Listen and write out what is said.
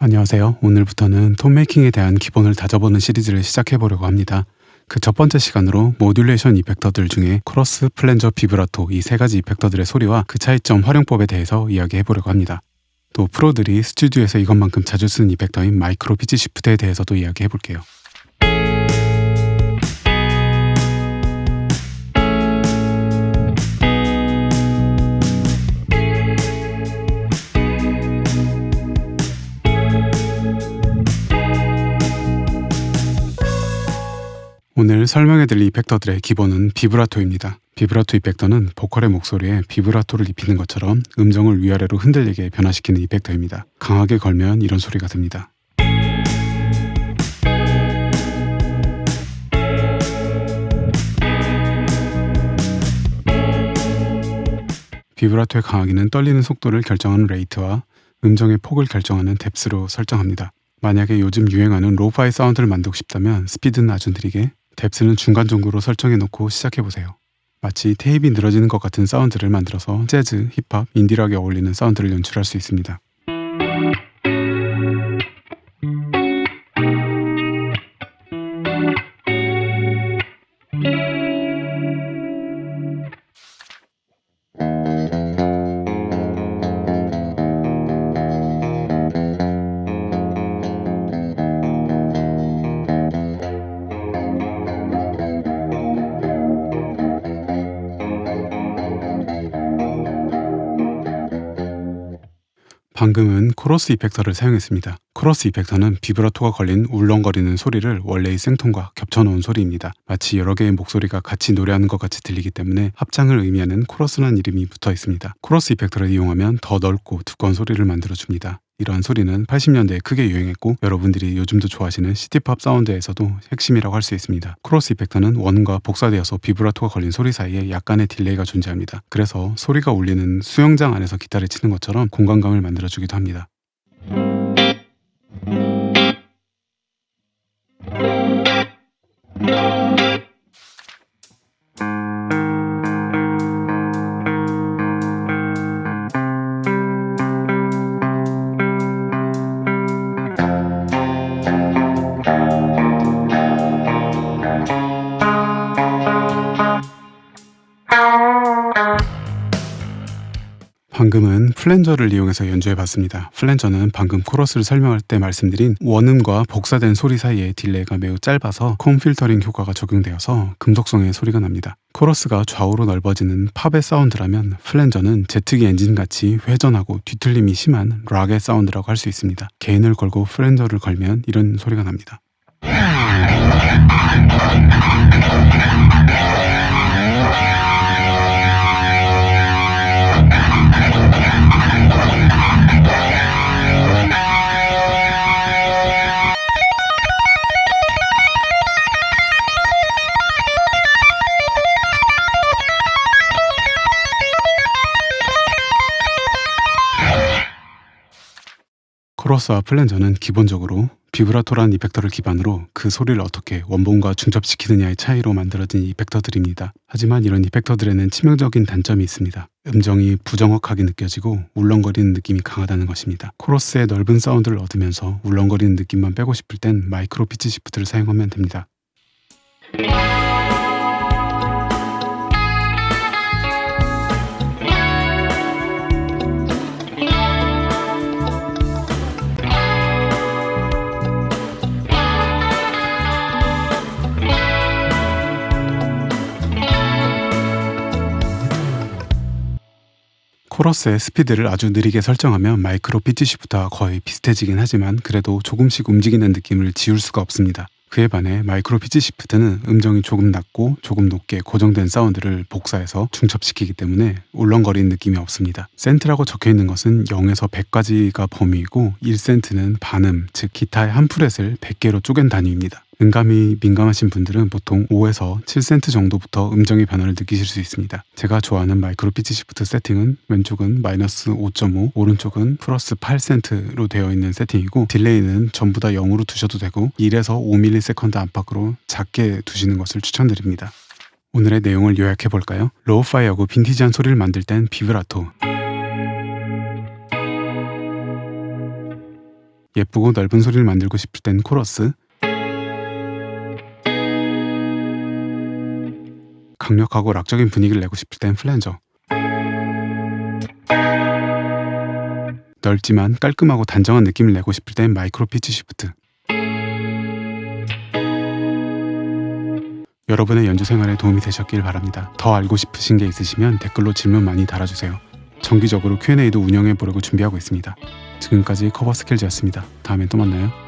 안녕하세요. 오늘부터는 톤메이킹에 대한 기본을 다져보는 시리즈를 시작해보려고 합니다. 그 첫 번째 시간으로 모듈레이션 이펙터들 중에 크로스, 플랜저, 비브라토 이 세 가지 이펙터들의 소리와 그 차이점 활용법에 대해서 이야기해보려고 합니다. 또 프로들이 스튜디오에서 이것만큼 자주 쓰는 이펙터인 마이크로 피치 시프트에 대해서도 이야기해볼게요. 오늘 설명해드릴 이펙터들의 기본은 비브라토입니다. 비브라토 이펙터는 보컬의 목소리에 비브라토를 입히는 것처럼 음정을 위아래로 흔들리게 변화시키는 이펙터입니다. 강하게 걸면 이런 소리가 듭니다. 비브라토의 강하기는 떨리는 속도를 결정하는 레이트와 음정의 폭을 결정하는 뎁스로 설정합니다. 만약에 요즘 유행하는 로우파이 사운드를 만들고 싶다면 스피드는 아주 느리게, 뎁스는 중간 정도로 설정해 놓고 시작해보세요. 마치 테이프가 늘어지는 것 같은 사운드를 만들어서 재즈, 힙합, 인디락에 어울리는 사운드를 연출할 수 있습니다. 방금은 코러스 이펙터를 사용했습니다. 코러스 이펙터는 비브라토가 걸린 울렁거리는 소리를 원래의 생톤과 겹쳐놓은 소리입니다. 마치 여러 개의 목소리가 같이 노래하는 것 같이 들리기 때문에 합장을 의미하는 코러스라는 이름이 붙어 있습니다. 코러스 이펙터를 이용하면 더 넓고 두꺼운 소리를 만들어줍니다. 이러한 소리는 80년대에 크게 유행했고 여러분들이 요즘도 좋아하시는 시티팝 사운드에서도 핵심이라고 할 수 있습니다. 크로스 이펙터는 원과 복사되어서 비브라토가 걸린 소리 사이에 약간의 딜레이가 존재합니다. 그래서 소리가 울리는 수영장 안에서 기타를 치는 것처럼 공간감을 만들어주기도 합니다. 방금은 플랜저를 이용해서 연주해봤습니다. 플랜저는 방금 코러스를 설명할 때 말씀드린 원음과 복사된 소리 사이의 딜레이가 매우 짧아서 콤 필터링 효과가 적용되어서 금속성의 소리가 납니다. 코러스가 좌우로 넓어지는 팝의 사운드라면 플랜저는 제트기 엔진같이 회전하고 뒤틀림이 심한 락의 사운드라고 할 수 있습니다. 개인을 걸고 플랜저를 걸면 이런 소리가 납니다. 코러스와 플랜저는 기본적으로 비브라토라는 이펙터를 기반으로 그 소리를 어떻게 원본과 중첩시키느냐의 차이로 만들어진 이펙터들입니다. 하지만 이런 이펙터들에는 치명적인 단점이 있습니다. 음정이 부정확하게 느껴지고 울렁거리는 느낌이 강하다는 것입니다. 코러스의 넓은 사운드를 얻으면서 울렁거리는 느낌만 빼고 싶을 땐 마이크로 피치 시프트를 사용하면 됩니다. 코러스의 스피드를 아주 느리게 설정하면 마이크로 피치 시프트와 거의 비슷해지긴 하지만 그래도 조금씩 움직이는 느낌을 지울 수가 없습니다. 그에 반해 마이크로 피치 시프트는 음정이 조금 낮고 조금 높게 고정된 사운드를 복사해서 중첩시키기 때문에 울렁거리는 느낌이 없습니다. 센트라고 적혀있는 것은 0에서 100까지가 범위이고 1센트는 반음, 즉 기타의 한 프렛을 100개로 쪼갠 단위입니다. 음감이 민감하신 분들은 보통 5에서 7센트 정도부터 음정의 변화를 느끼실 수 있습니다. 제가 좋아하는 마이크로 피치 시프트 세팅은 왼쪽은 마이너스 5.5, 오른쪽은 플러스 8센트로 되어 있는 세팅이고 딜레이는 전부 다 0으로 두셔도 되고 1에서 5ms 안팎으로 작게 두시는 것을 추천드립니다. 오늘의 내용을 요약해볼까요? 로우파이하고 빈티지한 소리를 만들 땐 비브라토, 예쁘고 넓은 소리를 만들고 싶을 땐 코러스, 강력하고 락적인 분위기를 내고 싶을 땐 플랜저, 넓지만 깔끔하고 단정한 느낌을 내고 싶을 땐 마이크로 피치 시프트. 여러분의 연주 생활에 도움이 되셨길 바랍니다. 더 알고 싶으신 게 있으시면 댓글로 질문 많이 달아주세요. 정기적으로 Q&A도 운영해 보려고 준비하고 있습니다. 지금까지 커버스킬즈였습니다. 다음에 또 만나요.